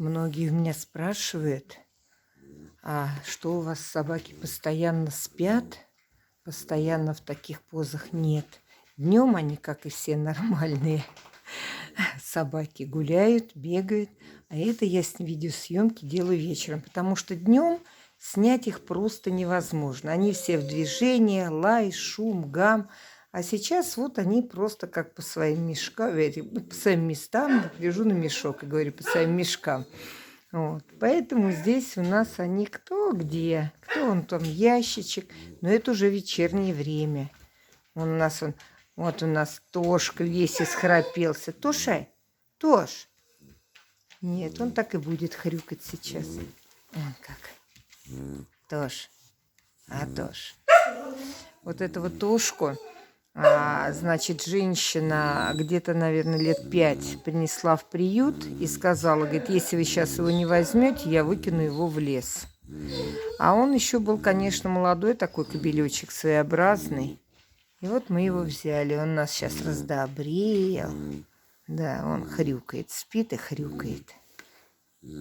Многие у меня спрашивают, а что у вас собаки постоянно спят, постоянно в таких позах? Нет. Днем они, как и все нормальные собаки, гуляют, бегают, а это я с видеосъемки делаю вечером, потому что днем снять их просто невозможно. Они все в движении, лай, шум, гам. А сейчас вот они просто как по своим мешкам, по своим местам, гляжу на мешок и говорю, по своим мешкам. Вот. Поэтому здесь у нас они кто где, кто он там ящичек, но это уже вечернее время. Вот у нас Тошка весь исхрапелся. Тоша, Тош. Нет, он так и будет хрюкать сейчас. Он как. Тош. Тош. Вот этого Тошку, значит, женщина где-то, наверное, лет 5 принесла в приют и сказала, говорит, если вы сейчас его не возьмете, я выкину его в лес. А он еще был, конечно, молодой такой кобелечек, своеобразный. И вот мы его взяли. Он нас сейчас раздобрел. Да, он хрюкает, спит и хрюкает.